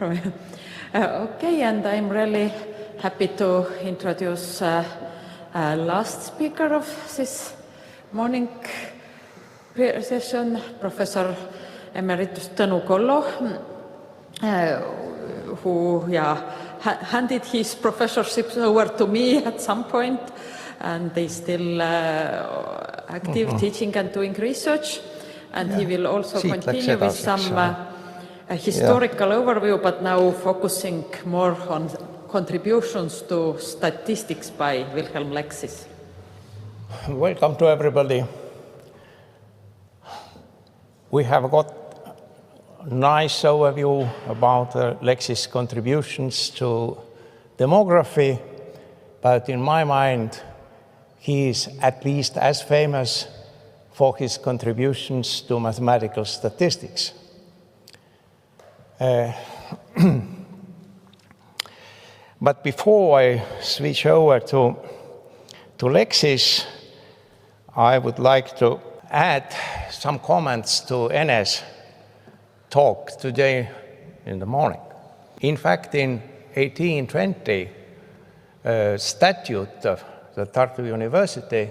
Okay, and I'm really happy to introduce last speaker of this morning session, Professor Emeritus Tõnu Kollo, who handed his professorship over to me at some point, and is still active teaching and doing research. And he will also continue with some historical overview, but now focusing more on contributions to statistics by Wilhelm Lexis. Welcome to everybody. We have got a nice overview about Lexis' contributions to demography, but in my mind, he is at least as famous for his contributions to mathematical statistics. But before I switch over to Lexis, I would like to add some comments to Ene's talk today in the morning. In fact, in 1820, a statute of the Tartu University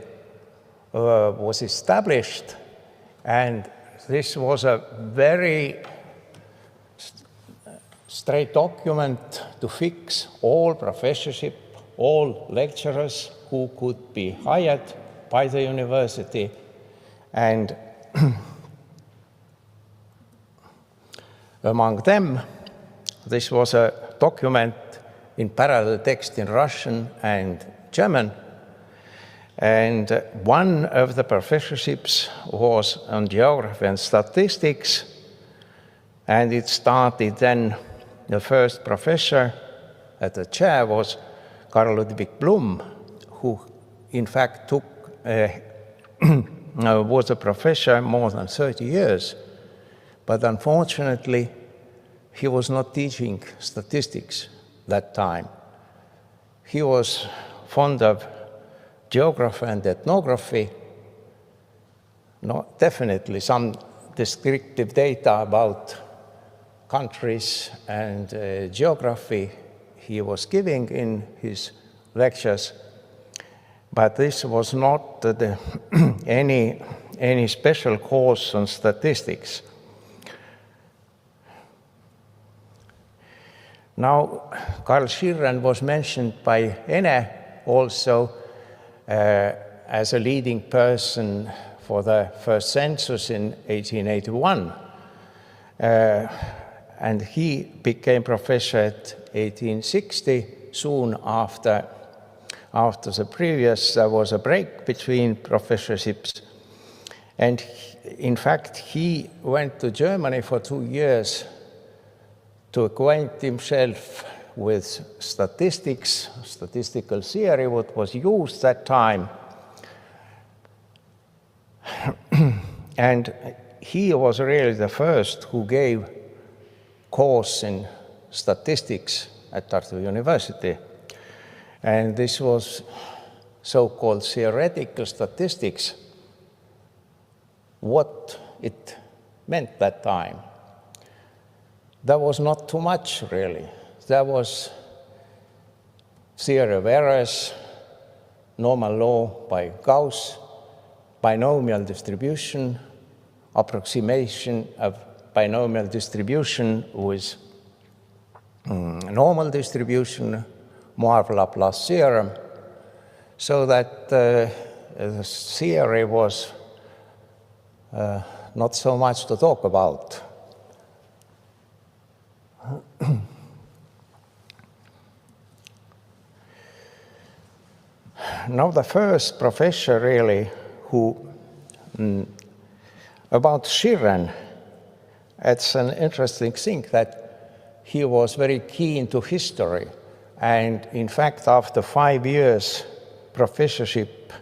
was established, and this was a very straight document to fix all professorship, all lecturers who could be hired by the university. And among them, this was a document in parallel text in Russian and German. And one of the professorships was on geography and statistics. And it started then, the first professor at the chair was Karl Ludwig Blum, who in fact was a professor more than 30 years. But unfortunately, he was not teaching statistics that time. He was fond of geography and ethnography, definitely some descriptive data about countries and geography he was giving in his lectures, but this was not any special course on statistics. Now, Carl Schirren was mentioned by Ene also as a leading person for the first census in 1881. And he became professor at 1860. Soon after the previous, there was a break between professorships. And in fact, he went to Germany for 2 years to acquaint himself with statistics, statistical theory, what was used that time. And he was really the first who gave course in statistics at Tartu University. And this was so-called theoretical statistics, what it meant that time. There was not too much, really. There was theory of errors, normal law by Gauss, binomial distribution, approximation of binomial distribution with normal distribution, Moivre-Laplace theorem, so that the theory was not so much to talk about. Now, the first professor really who, about Schirren, it's an interesting thing that he was very keen to history. And in fact, after 5 years professorship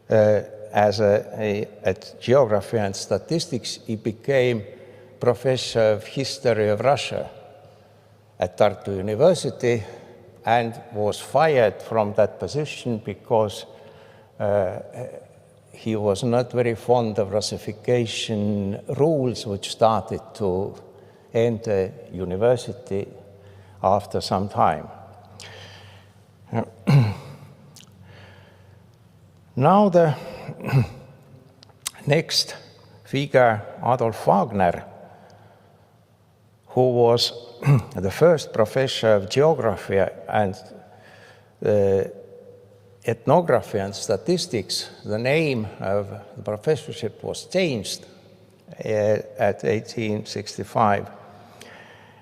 at geography and statistics, he became professor of history of Russia at Tartu University and was fired from that position because he was not very fond of Russification rules which started to enter university after some time. Now the next figure, Adolf Wagner, who was the first professor of geography and ethnography and statistics. The name of the professorship was changed at 1865.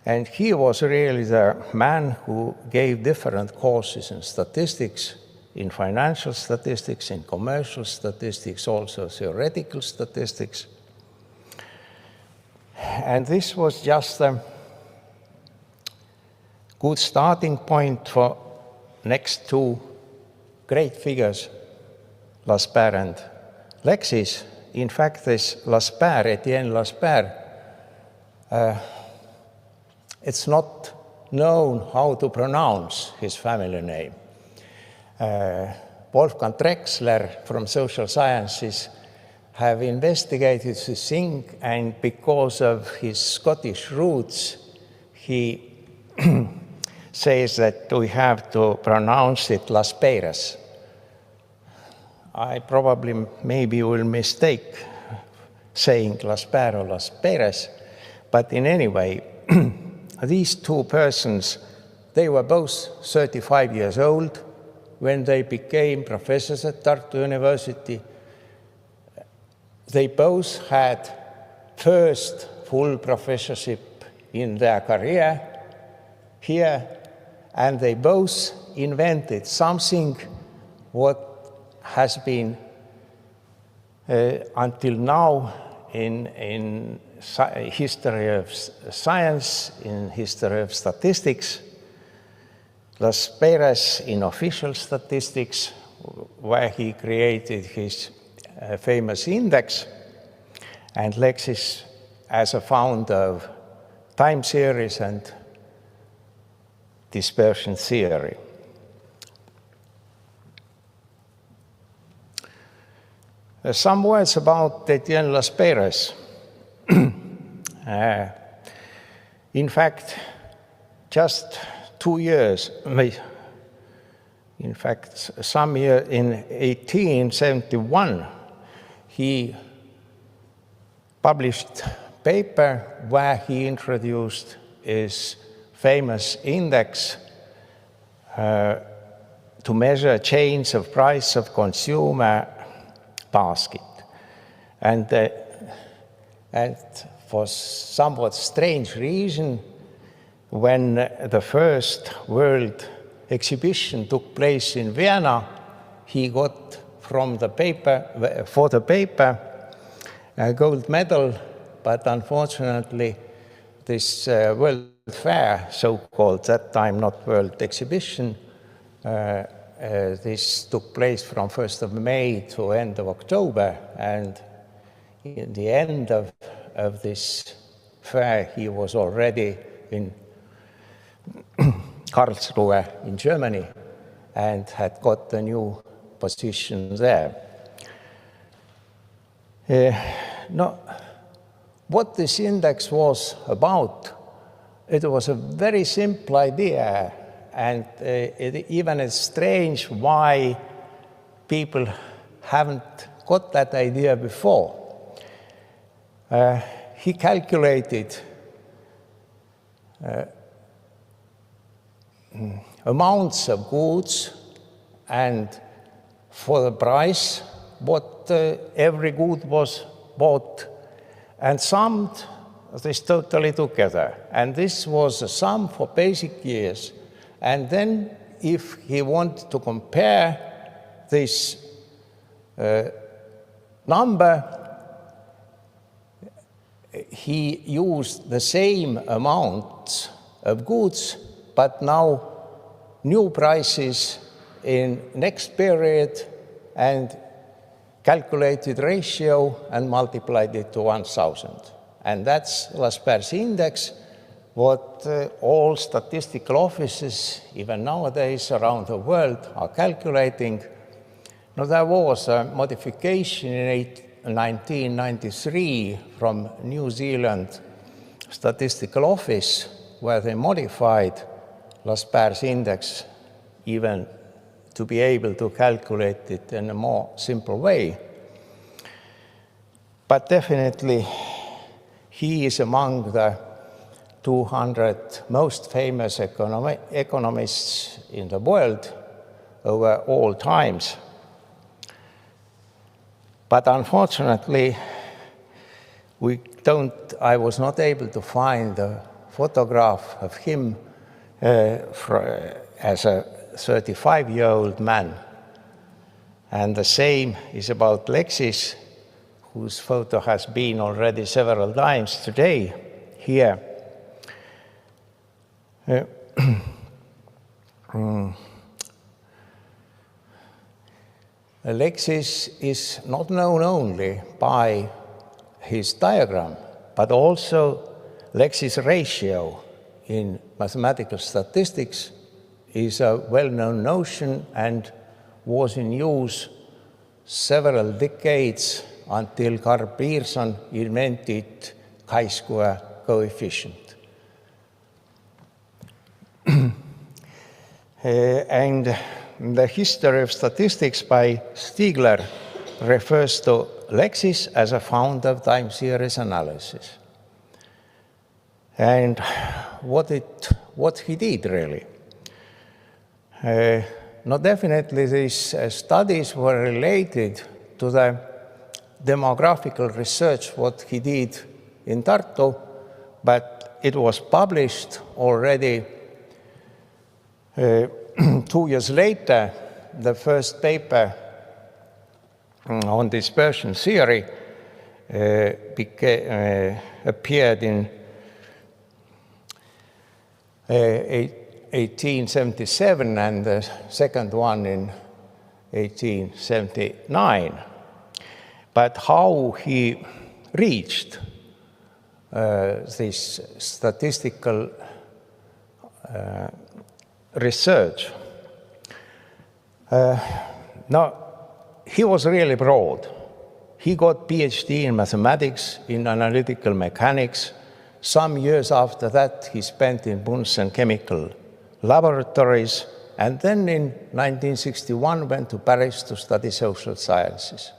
And he was really the man who gave different courses in statistics, in financial statistics, in commercial statistics, also theoretical statistics. And this was just a good starting point for next two great figures, Laspère and Lexis. In fact, this Laspère, Etienne Laspère, it's not known how to pronounce his family name. Wolfgang Drexler from Social Sciences have investigated this thing, and because of his Scottish roots, he says that we have to pronounce it Las Peres. I probably maybe will mistake saying Laspère or Las Peres, but in any way, these two persons, they were both 35 years old when they became professors at Tartu University. They both had first full professorship in their career here, and they both invented something what has been until now in history of science, in history of statistics. Las Peres in official statistics, where he created his famous index, and Lexis as a founder of time series and dispersion theory. Some words about Etienne Laspère. In fact, just 2 years, in fact, some year in 1871, he published a paper where he introduced his famous index to measure change of price of consumer basket. And for somewhat strange reason, when the first world exhibition took place in Vienna, he got from the paper, for the paper, a gold medal, but unfortunately this World Fair, so-called, that time not World Exhibition, this took place from 1st of May to end of October, and in the end of this fair, he was already in Karlsruhe in Germany and had got a new position there. What this index was about, it was a very simple idea, and even it's strange why people haven't got that idea before. He calculated amounts of goods and for the price what every good was bought, and summed this totally together. And this was a sum for basic years. And then if he wanted to compare this number, he used the same amount of goods, but now new prices in next period, and calculated ratio and multiplied it to 1,000. And that's Laspère's index, what all statistical offices, even nowadays around the world, are calculating. Now, there was a modification in 1993 from New Zealand Statistical Office, where they modified Laspers index, even to be able to calculate it in a more simple way. But definitely, he is among the 200 most famous economists in the world over all times. But unfortunately, I was not able to find a photograph of him as a 35-year-old man. And the same is about Leksis, whose photo has been already several times today here. Leksis is not known only by his diagram, but also Leksis ratio in mathematical statistics is a well-known notion and was in use several decades until Carl Pearson invented chi-square coefficient. And the history of statistics by Stiegler refers to Leksis as a founder of time series analysis. And what he did really. No, definitely these studies were related to the demographical research what he did in Tartu, but it was published already 2 years later. The first paper on dispersion theory appeared in 1877 and the second one in 1879. But how he reached this statistical research. Now, he was really broad. He got PhD in mathematics, in analytical mechanics. Some years after that, he spent in Bunsen chemical laboratories, and then in 1961 went to Paris to study social sciences.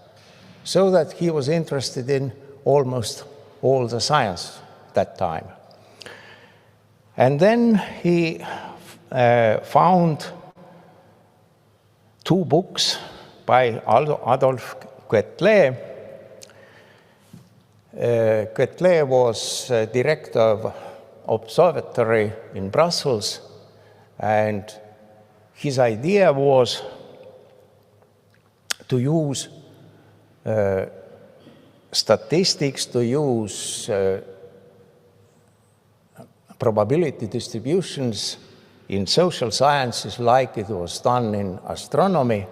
So that he was interested in almost all the science that time. And then he found 2 books by Adolphe Quetelet. Quetelet was director of observatory in Brussels, and his idea was to use statistics, to use probability distributions in social sciences like it was done in astronomy,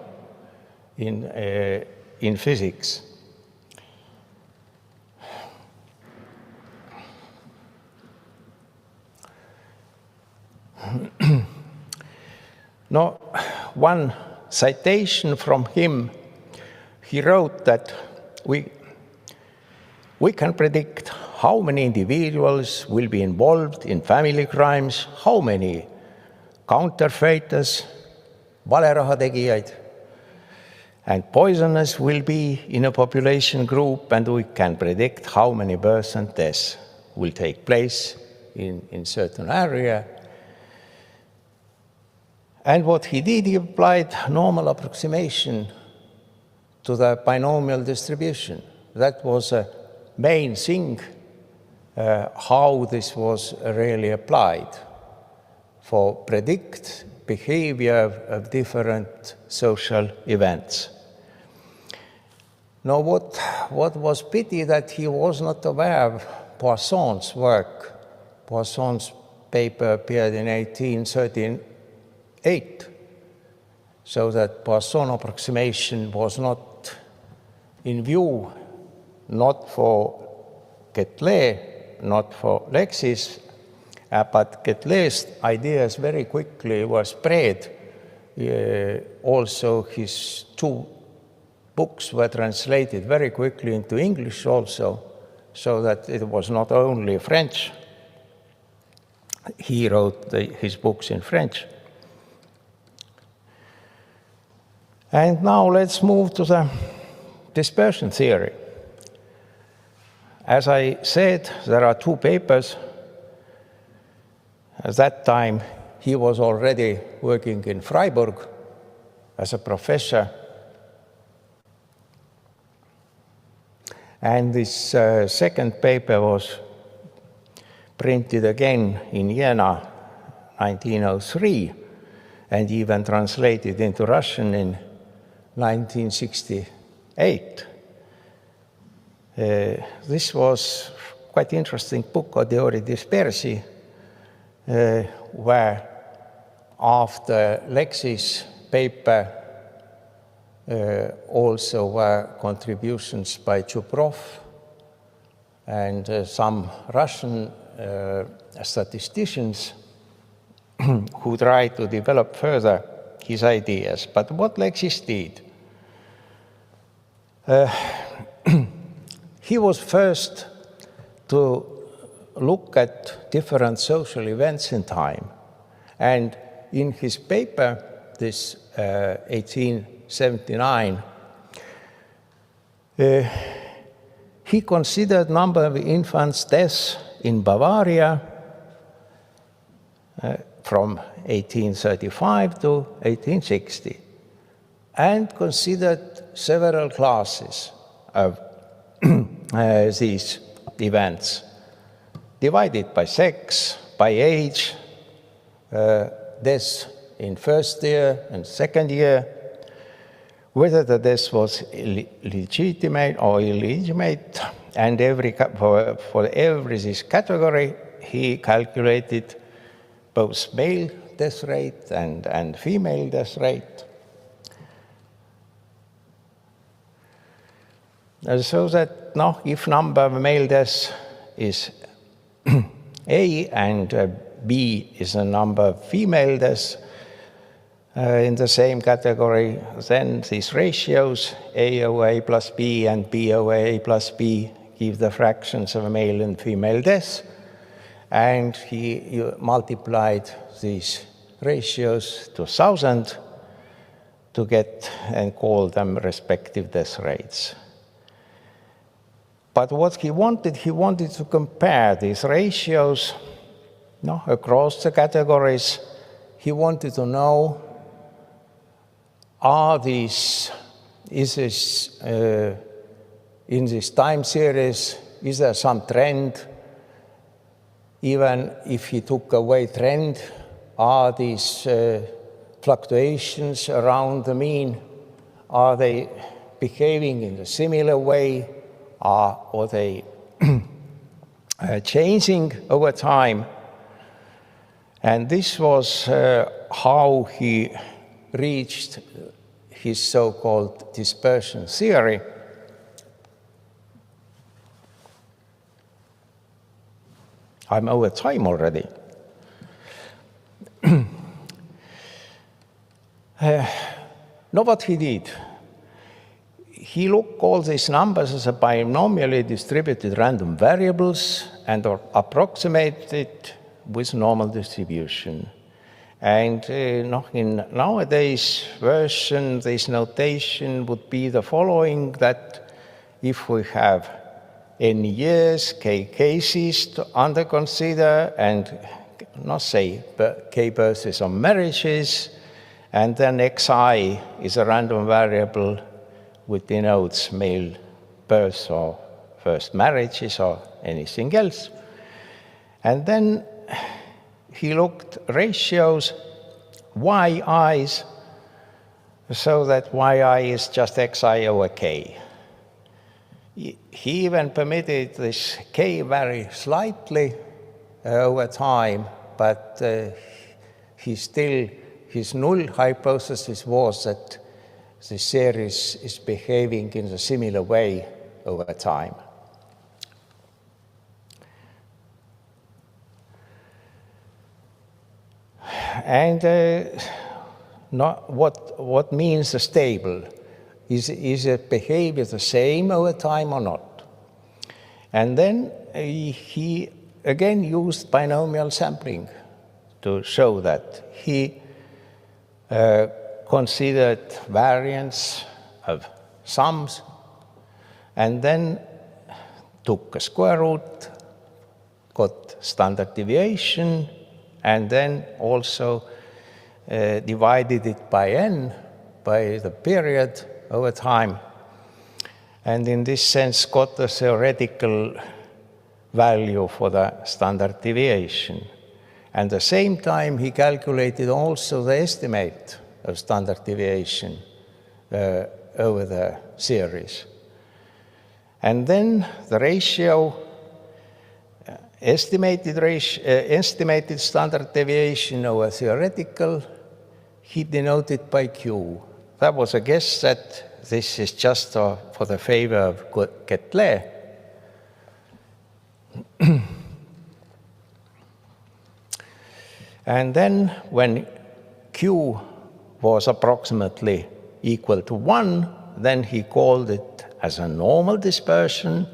in physics. Now, one citation from him, he wrote that we can predict how many individuals will be involved in family crimes, how many counterfeiters, valerahategijaid, and poisoners will be in a population group, and we can predict how many births and deaths will take place in certain area. And what he did, he applied normal approximation to the binomial distribution. That was a main thing, how this was really applied for predict behavior of different social events. Now, what was pity that he was not aware of Poisson's work. Poisson's paper appeared in 1838, so that Poisson approximation was not in view, not for Quetelet, not for Leksis, but Quetelet's ideas very quickly were spread. Also, his 2 books were translated very quickly into English also, so that it was not only French he wrote his books in French. And now let's move to the dispersion theory. As I said, there are two papers. At that time, he was already working in Freiburg as a professor. And this second paper was printed again in Vienna, 1903, and even translated into Russian in 1968. This was quite interesting book, O Theoria Dispersi, where after Lexi's paper also were contributions by Chubrov and some Russian statisticians who tried to develop further his ideas. But what Lexis did, he was first to look at different social events in time. And in his paper, this 1879, he considered number of infants' deaths in Bavaria from 1835 to 1860, and considered several classes of these events, divided by sex, by age, deaths in first year and second year, whether the death was legitimate or illegitimate, and for every this category, he calculated both male death rate and female death rate. So that if number of male deaths is A and B is a number of female deaths in the same category, then these ratios A over A plus B and B over A plus B give the fractions of male and female deaths. And he multiplied these ratios to 1,000 to get and call them respective death rates. But what he wanted to compare these ratios across the categories. He wanted to know, in this time series, is there some trend? Even if he took away trend, are these fluctuations around the mean, are they behaving in a similar way? Are they changing over time? And this was how he reached his so-called dispersion theory. I'm over time already. What he did, he looked all these numbers as a binomially distributed random variables and approximated with normal distribution. And in nowadays version, this notation would be the following, that if we have n years, k cases to under consider, and k births or marriages, and then xi is a random variable which denotes male births or first marriages or anything else. And then he looked ratios, yi's, so that yi is just xi over k. He even permitted this k vary slightly over time, but his null hypothesis was that the series is behaving in a similar way over time. And what means stable? Is it behavior the same over time or not? And then he again used binomial sampling to show that. He considered variance of sums and then took a square root, got standard deviation, and then also divided it by n, by the period over time. And in this sense got a theoretical value for the standard deviation. And at the same time, he calculated also the estimate of standard deviation over the series. And then the ratio, estimated standard deviation over theoretical, he denoted by Q. That was a guess that this is just for the favor of Quetelet. And then when Q was approximately equal to 1, then he called it as a normal dispersion.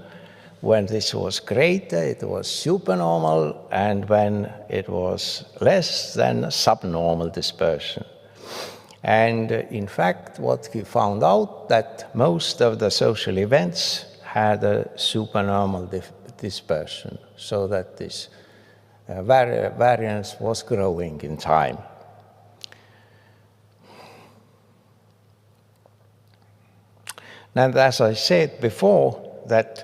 When this was greater, it was supernormal, and when it was less, then subnormal dispersion. And in fact, what he found out that most of the social events had a supernormal dispersion, so that this variance was growing in time. And as I said before, that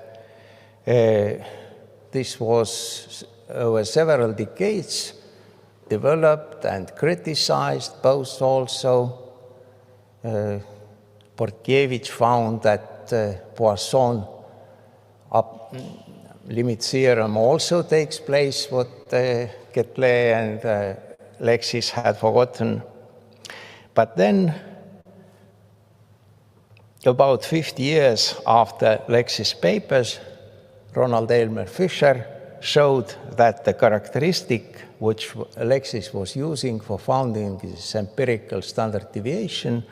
this was over several decades developed and criticized, both also Bortkiewicz found that Poisson limit theorem also takes place, what Quetelet and Lexis had forgotten. But then, about 50 years after Lexis' papers, Ronald Aylmer Fisher showed that the characteristic which Lexis was using for founding this empirical standard deviation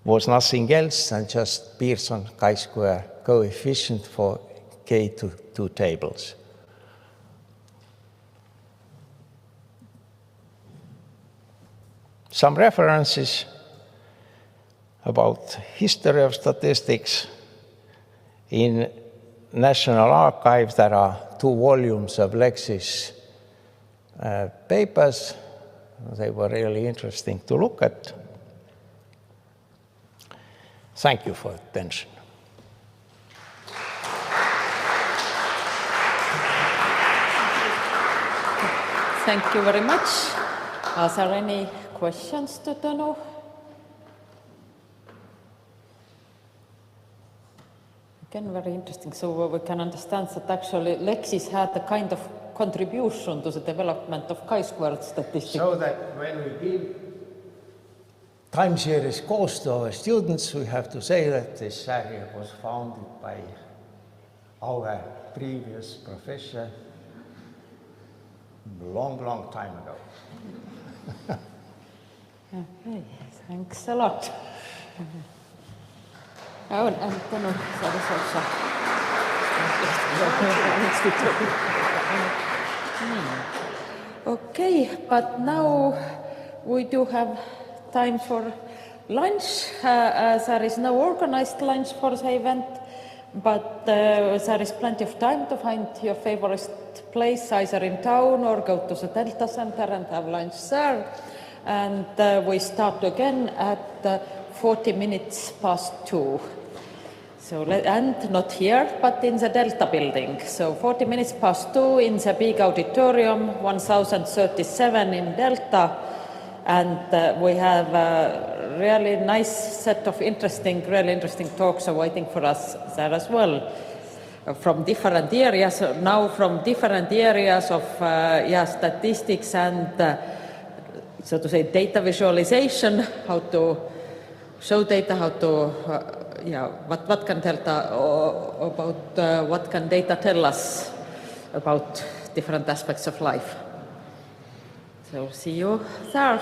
was nothing else than just Pearson chi-square coefficient for K2 tables. Some references about history of statistics. In National Archive, there are 2 volumes of Lexis papers. They were really interesting to look at. Thank you for attention. Thank you very much. Are there any questions to Tõnu? Again, very interesting. So we can understand that actually Lexis had a kind of contribution to the development of chi-squared statistics. So that when we give time series course to our students, we have to say that this area was founded by our previous professor long time ago. Okay, thanks a lot. Oh, and Tõnu, that is also. Okay, but now we do have time for lunch. There is no organized lunch for the event, but there is plenty of time to find your favorite place, either in town or go to the Delta Center and have lunch there. And we start again at 40 minutes past 2. So, and not here, but in the Delta building. So 40 minutes past 2 in the big auditorium, 1037 in Delta. And we have a really nice set of really interesting talks awaiting for us there as well. From different areas, now from different areas of statistics and, so to say, data visualization, how to show data, how to, what can data about, what can data tell us about different aspects of life. So see you there.